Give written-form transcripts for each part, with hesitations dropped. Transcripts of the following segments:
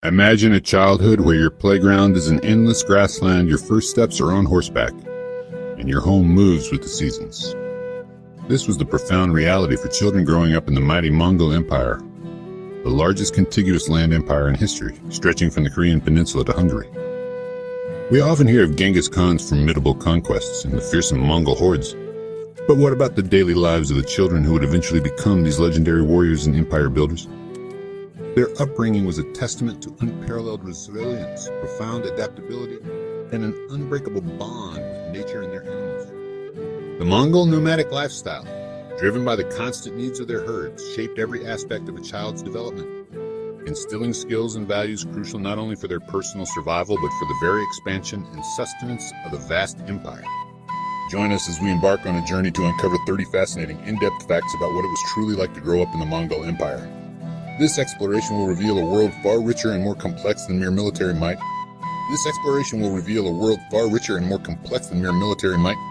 Imagine a childhood where your playground is an endless grassland, your first steps are on horseback, and your home moves with the seasons. This was the profound reality for children growing up in the mighty Mongol Empire, the largest contiguous land empire in history, stretching from the Korean peninsula to Hungary. We often hear of Genghis Khan's formidable conquests and the fearsome Mongol hordes. But what about the daily lives of the children who would eventually become these legendary warriors and empire builders? Their upbringing was a testament to unparalleled resilience, profound adaptability, and an unbreakable bond with nature and their animals. The Mongol nomadic lifestyle, driven by the constant needs of their herds, shaped every aspect of a child's development, instilling skills and values crucial not only for their personal survival, but for the very expansion and sustenance of the vast empire. Join us as we embark on a journey to uncover 30 fascinating, in-depth facts about what it was truly like to grow up in the Mongol Empire. This exploration will reveal a world far richer and more complex than mere military might.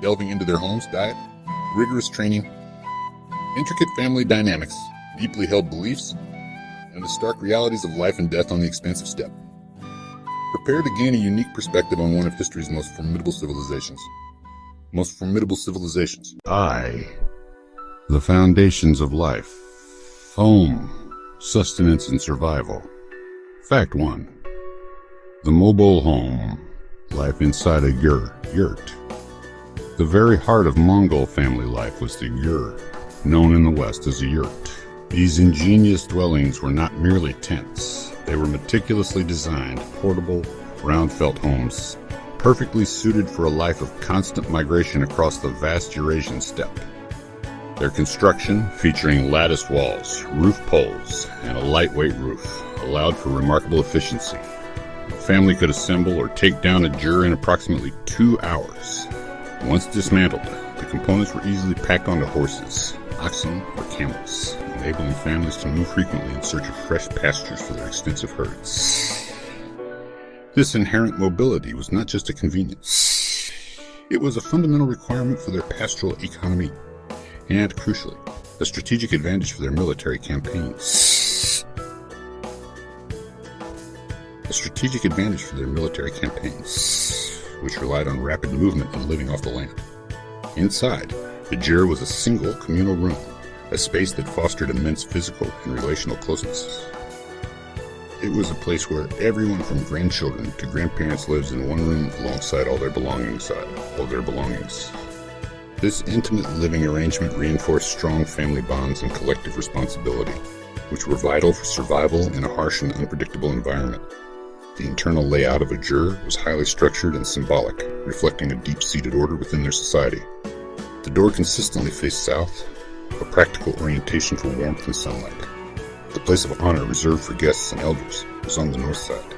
Delving into their homes, diet, rigorous training, intricate family dynamics, deeply held beliefs, and the stark realities of life and death on the expansive steppe. Prepare to gain a unique perspective on one of history's most formidable civilizations. The foundations of life. Home. Sustenance and survival. Fact 1. The mobile home. Life inside a yurt. The very heart of Mongol family life was the yurt, known in the West as a yurt. These ingenious dwellings were not merely tents. They were meticulously designed, portable, round-felt homes, perfectly suited for a life of constant migration across the vast Eurasian steppe. Their construction, featuring lattice walls, roof poles, and a lightweight roof, allowed for remarkable efficiency. A family could assemble or take down a jur in approximately 2 hours. Once dismantled, the components were easily packed onto horses, oxen, or camels, enabling families to move frequently in search of fresh pastures for their extensive herds. This inherent mobility was not just a convenience. It was a fundamental requirement for their pastoral economy, and, crucially, a strategic advantage for their military campaigns. Which relied on rapid movement and living off the land. Inside, the jur was a single communal room, a space that fostered immense physical and relational closeness. It was a place where everyone from grandchildren to grandparents lives in one room alongside all their belongings. This intimate living arrangement reinforced strong family bonds and collective responsibility, which were vital for survival in a harsh and unpredictable environment. The internal layout of a jur was highly structured and symbolic, reflecting a deep-seated order within their society. The door consistently faced south, a practical orientation for warmth and sunlight. The place of honor reserved for guests and elders was on the north side.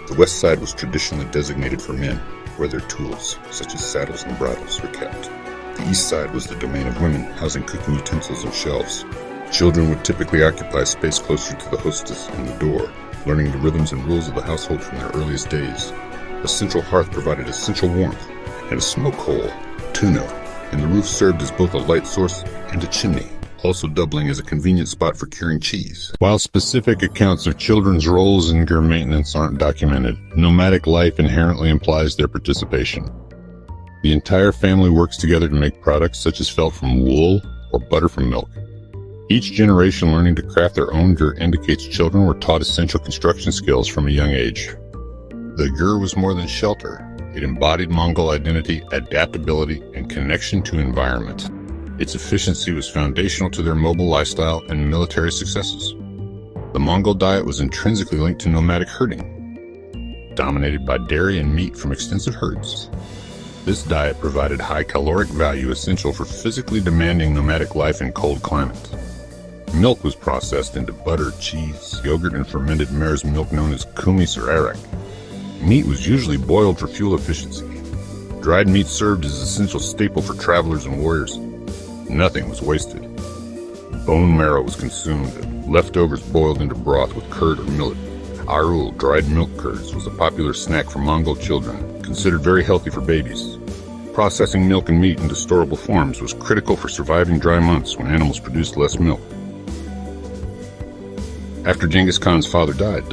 The west side was traditionally designated for men, where their tools, such as saddles and bridles, were kept. The east side was the domain of women, housing cooking utensils and shelves. Children would typically occupy space closer to the hostess and the door, learning the rhythms and rules of the household from their earliest days. A central hearth provided essential warmth, and a smoke hole, tuna, and the roof served as both a light source and a chimney, also doubling as a convenient spot for curing cheese. While specific accounts of children's roles in gur maintenance aren't documented, nomadic life inherently implies their participation. The entire family works together to make products such as felt from wool or butter from milk. Each generation learning to craft their own gur indicates children were taught essential construction skills from a young age. The gur was more than shelter. It embodied Mongol identity, adaptability, and connection to environment. Its efficiency was foundational to their mobile lifestyle and military successes. The Mongol diet was intrinsically linked to nomadic herding, dominated by dairy and meat from extensive herds. This diet provided high caloric value essential for physically demanding nomadic life in cold climates. Milk was processed into butter, cheese, yogurt, and fermented mare's milk known as kumis or arak. Meat was usually boiled for fuel efficiency. Dried meat served as an essential staple for travelers and warriors. Nothing was wasted. Bone marrow was consumed, and leftovers boiled into broth with curd or millet. Arul, dried milk curds, was a popular snack for Mongol children, considered very healthy for babies. Processing milk and meat into storable forms was critical for surviving dry months when animals produced less milk. After Genghis Khan's father died,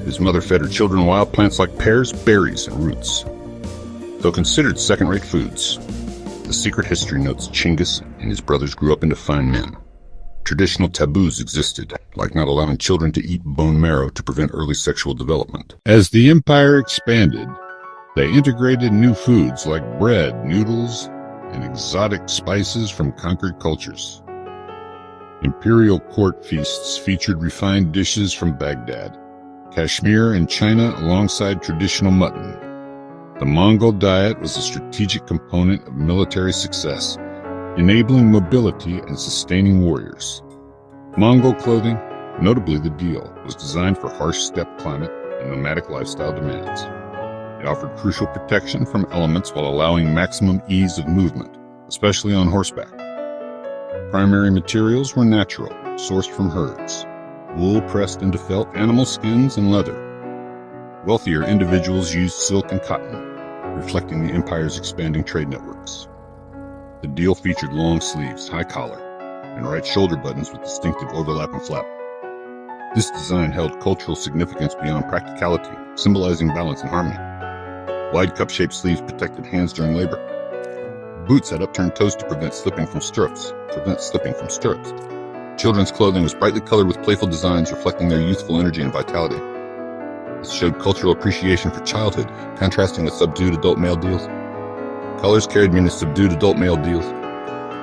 his mother fed her children wild plants like pears, berries, and roots. Though considered second-rate foods, the secret history notes Chinggis and his brothers grew up into fine men. Traditional taboos existed, like not allowing children to eat bone marrow to prevent early sexual development. As the empire expanded, they integrated new foods like bread, noodles, and exotic spices from conquered cultures. Imperial court feasts featured refined dishes from Baghdad, Kashmir, and China alongside traditional mutton. The Mongol diet was a strategic component of military success, enabling mobility and sustaining warriors. Mongol clothing, notably the deal, was designed for harsh steppe climate and nomadic lifestyle demands. It offered crucial protection from elements while allowing maximum ease of movement, especially on horseback. Primary materials were natural, sourced from herds, wool pressed into felt, animal skins, and leather. Wealthier individuals used silk and cotton, reflecting the empire's expanding trade networks. The deal featured long sleeves, high collar, and right shoulder buttons with distinctive overlap and flap. This design held cultural significance beyond practicality, symbolizing balance and harmony. Wide cup-shaped sleeves protected hands during labor. Boots had upturned toes to prevent slipping from stirrups. Children's clothing was brightly colored with playful designs reflecting their youthful energy and vitality. This showed cultural appreciation for childhood, contrasting with subdued adult male deals. Colors carried mean as subdued adult male deals.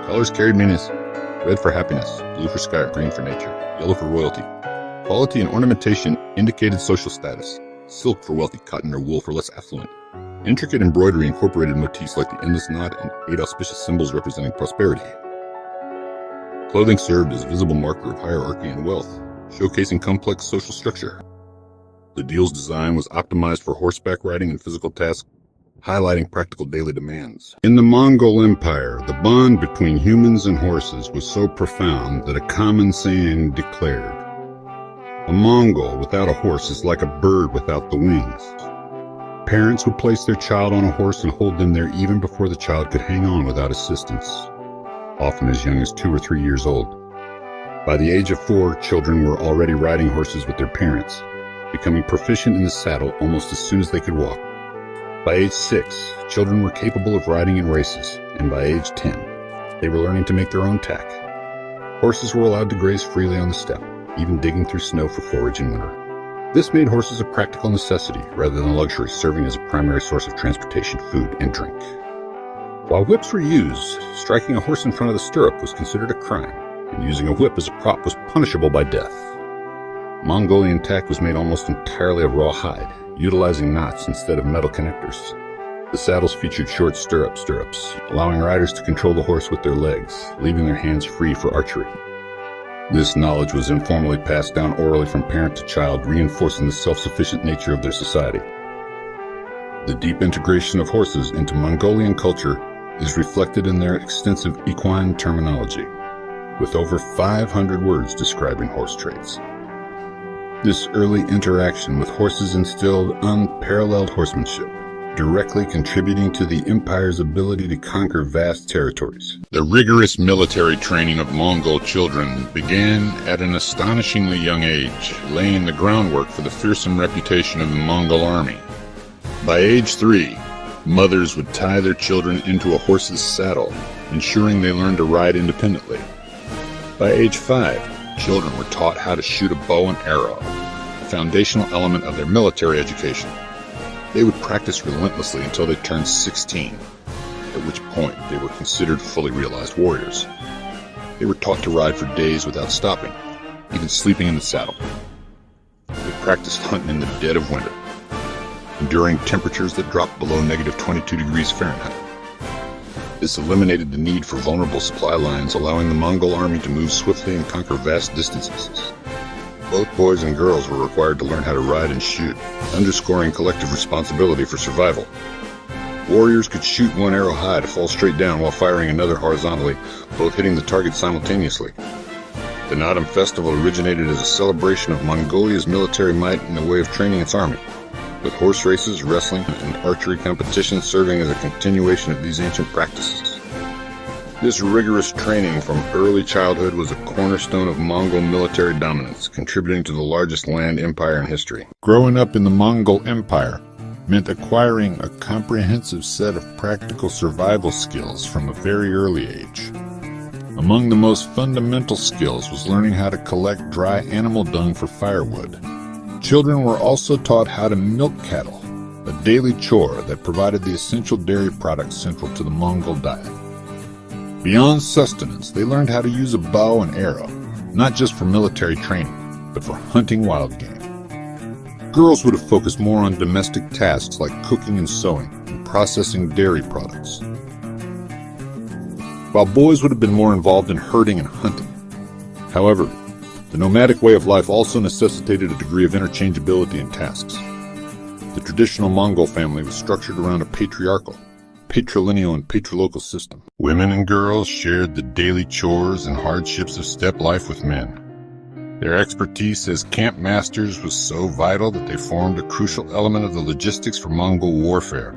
Colors carried mean as red for happiness, blue for sky, green for nature, yellow for royalty. Quality and ornamentation indicated social status. Silk for wealthy, cotton or wool for less affluent. Intricate embroidery incorporated motifs like the endless knot and 8 auspicious symbols representing prosperity. Clothing served as a visible marker of hierarchy and wealth, showcasing complex social structure. The deal's design was optimized for horseback riding and physical tasks, highlighting practical daily demands. In the Mongol Empire, the bond between humans and horses was so profound that a common saying declared, "A Mongol without a horse is like a bird without the wings." Parents would place their child on a horse and hold them there even before the child could hang on without assistance, often as young as 2 or 3 years old. By the age of 4, children were already riding horses with their parents, becoming proficient in the saddle almost as soon as they could walk. By age 6, children were capable of riding in races, and by age 10, they were learning to make their own tack. Horses were allowed to graze freely on the steppe, even digging through snow for forage in winter. This made horses a practical necessity rather than a luxury, serving as a primary source of transportation, food, and drink. While whips were used, striking a horse in front of the stirrup was considered a crime, and using a whip as a prop was punishable by death. Mongolian tack was made almost entirely of raw hide, utilizing knots instead of metal connectors. The saddles featured short stirrups, allowing riders to control the horse with their legs, leaving their hands free for archery. This knowledge was informally passed down orally from parent to child, reinforcing the self-sufficient nature of their society. The deep integration of horses into Mongolian culture is reflected in their extensive equine terminology, with over 500 words describing horse traits. This early interaction with horses instilled unparalleled horsemanship, directly contributing to the empire's ability to conquer vast territories. The rigorous military training of Mongol children began at an astonishingly young age, laying the groundwork for the fearsome reputation of the Mongol army. By age 3, mothers would tie their children into a horse's saddle, ensuring they learned to ride independently. By age 5, children were taught how to shoot a bow and arrow, a foundational element of their military education. They would practice relentlessly until they turned 16, at which point they were considered fully realized warriors. They were taught to ride for days without stopping, even sleeping in the saddle. They practiced hunting in the dead of winter, enduring temperatures that dropped below -22 degrees Fahrenheit. This eliminated the need for vulnerable supply lines, allowing the Mongol army to move swiftly and conquer vast distances. Both boys and girls were required to learn how to ride and shoot, underscoring collective responsibility for survival. Warriors could shoot one arrow high to fall straight down while firing another horizontally, both hitting the target simultaneously. The Naadam festival originated as a celebration of Mongolia's military might in the way of training its army, with horse races, wrestling, and archery competitions serving as a continuation of these ancient practices. This rigorous training from early childhood was a cornerstone of Mongol military dominance, contributing to the largest land empire in history. Growing up in the Mongol Empire meant acquiring a comprehensive set of practical survival skills from a very early age. Among the most fundamental skills was learning how to collect dry animal dung for firewood. Children were also taught how to milk cattle, a daily chore that provided the essential dairy products central to the Mongol diet. Beyond sustenance, they learned how to use a bow and arrow, not just for military training, but for hunting wild game. Girls would have focused more on domestic tasks like cooking and sewing and processing dairy products, while boys would have been more involved in herding and hunting. However, the nomadic way of life also necessitated a degree of interchangeability in tasks. The traditional Mongol family was structured around a patriarchal, patrilineal and patrilocal system. Women and girls shared the daily chores and hardships of steppe life with men. Their expertise as camp masters was so vital that they formed a crucial element of the logistics for Mongol warfare.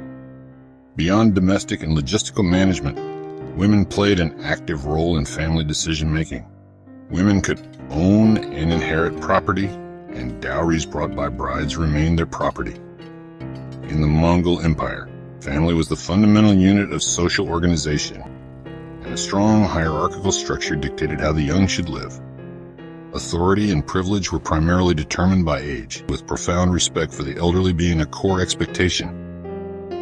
Beyond domestic and logistical management, women played an active role in family decision-making. Women could own and inherit property, and dowries brought by brides remained their property. In the Mongol Empire, family was the fundamental unit of social organization, and a strong hierarchical structure dictated how the young should live. Authority and privilege were primarily determined by age, with profound respect for the elderly being a core expectation.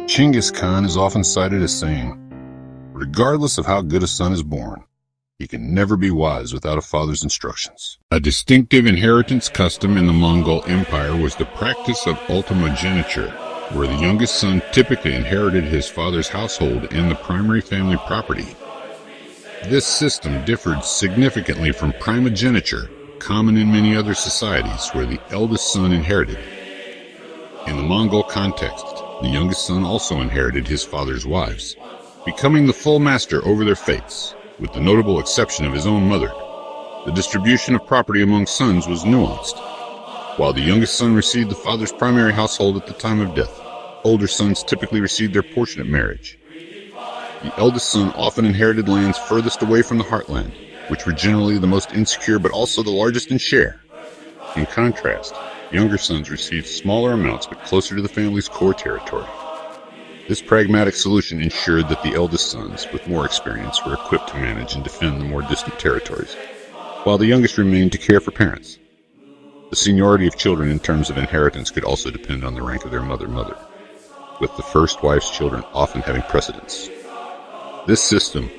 Chinggis Khan is often cited as saying, "Regardless of how good a son is born, he can never be wise without a father's instructions." A distinctive inheritance custom in the Mongol Empire was the practice of ultimogeniture, where the youngest son typically inherited his father's household and the primary family property. This system differed significantly from primogeniture, common in many other societies where the eldest son inherited. In the Mongol context, the youngest son also inherited his father's wives, becoming the full master over their fates, with the notable exception of his own mother. The distribution of property among sons was nuanced. While the youngest son received the father's primary household at the time of death, older sons typically received their portion at marriage. The eldest son often inherited lands furthest away from the heartland, which were generally the most insecure but also the largest in share. In contrast, younger sons received smaller amounts but closer to the family's core territory. This pragmatic solution ensured that the eldest sons, with more experience, were equipped to manage and defend the more distant territories, while the youngest remained to care for parents. The seniority of children in terms of inheritance could also depend on the rank of their mother, with the first wife's children often having precedence. This system,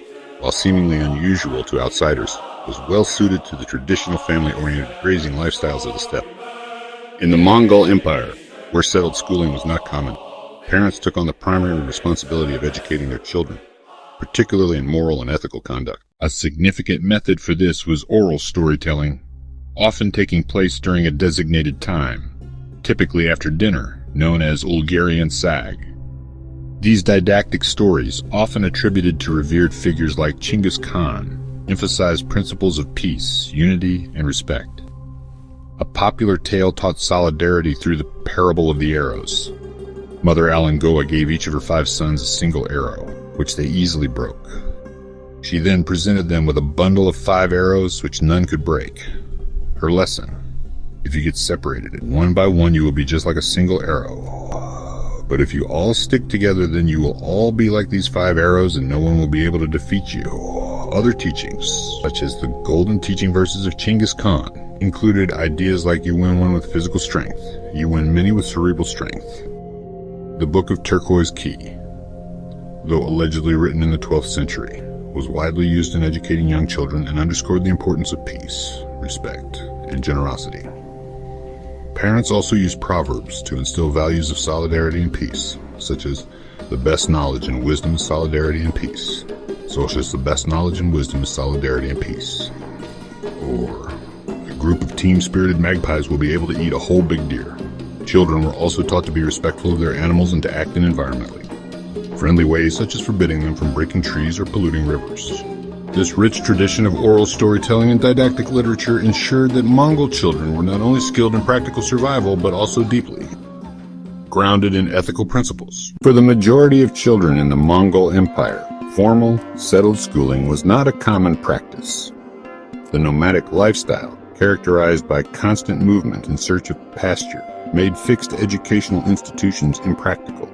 while seemingly unusual to outsiders, was well suited to the traditional family-oriented grazing lifestyles of the steppe. In the Mongol Empire, where settled schooling was not common, parents took on the primary responsibility of educating their children, particularly in moral and ethical conduct. A significant method for this was oral storytelling, often taking place during a designated time, typically after dinner, known as Ulgarian Sag. These didactic stories, often attributed to revered figures like Chinggis Khan, emphasized principles of peace, unity, and respect. A popular tale taught solidarity through the parable of the arrows. Mother Alangoa gave each of her 5 sons a single arrow, which they easily broke. She then presented them with a bundle of 5 arrows which none could break. Her lesson: if you get separated one by one, you will be just like a single arrow. But if you all stick together, then you will all be like these 5 arrows and no one will be able to defeat you. Other teachings, such as the golden teaching verses of Chinggis Khan, included ideas like you win one with physical strength, you win many with cerebral strength. The Book of Turquoise Key, though allegedly written in the 12th century, was widely used in educating young children and underscored the importance of peace, respect, and generosity. Parents also used proverbs to instill values of solidarity and peace, such as the best knowledge and wisdom is solidarity and peace, such as the best knowledge and wisdom is solidarity and peace. Or, a group of team-spirited magpies will be able to eat a whole big deer. Children were also taught to be respectful of their animals and to act in environmentally friendly ways, such as forbidding them from breaking trees or polluting rivers. This rich tradition of oral storytelling and didactic literature ensured that Mongol children were not only skilled in practical survival, but also deeply grounded in ethical principles. For the majority of children in the Mongol Empire, Formal, settled schooling was not a common practice. The nomadic lifestyle, characterized by constant movement in search of pasture, made fixed educational institutions impractical.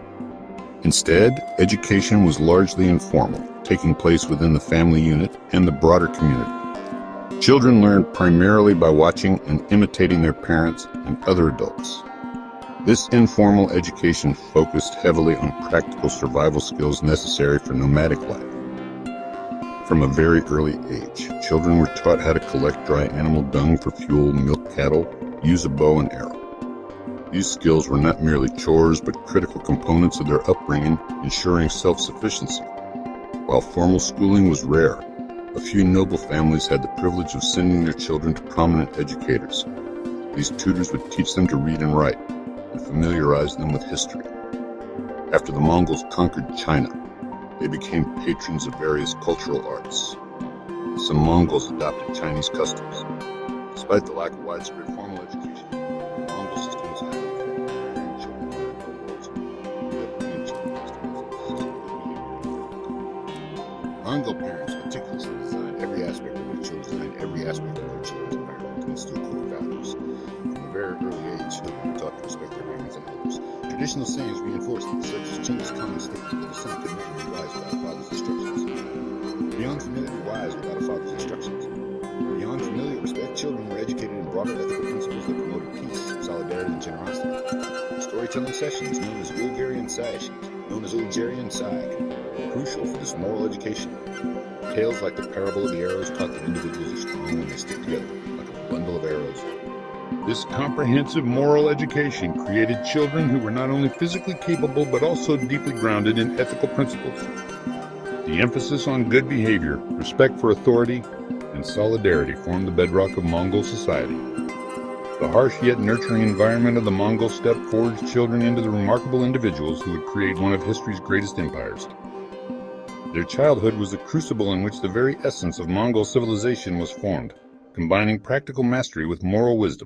Instead, education was largely informal, taking place within the family unit and the broader community. Children learned primarily by watching and imitating their parents and other adults. This informal education focused heavily on practical survival skills necessary for nomadic life. From a very early age, children were taught how to collect dry animal dung for fuel, milk cattle, use a bow and arrow. These skills were not merely chores, but critical components of their upbringing, ensuring self-sufficiency. While formal schooling was rare, a few noble families had the privilege of sending their children to prominent educators. These tutors would teach them to read and write, and familiarize them with history. After the Mongols conquered China, they became patrons of various cultural arts. Some Mongols adopted Chinese customs. Despite the lack of widespread formal education, the Mongol system was highly effective at preparing children for the world's Mongol parents meticulously designed every aspect of their children's environment to instill core values. From a very early age, children were taught to respect their parents and elders. Traditional sayings reinforced that, such as Chinese common statement that a son could never be wise without a father's instructions. Beyond familiar, wise without a father's instructions. Beyond familiar respect, children were educated in broader ethical principles that promoted peace, solidarity, and generosity. Storytelling sessions known as Ulgarian Sag, were crucial for this moral education. Tales like the parable of the arrows taught that individuals are strong when they stick together, like a bundle of arrows. This comprehensive moral education created children who were not only physically capable but also deeply grounded in ethical principles. The emphasis on good behavior, respect for authority, and solidarity formed the bedrock of Mongol society. The harsh yet nurturing environment of the Mongol steppe forged children into the remarkable individuals who would create one of history's greatest empires. Their childhood was a crucible in which the very essence of Mongol civilization was formed, combining practical mastery with moral wisdom.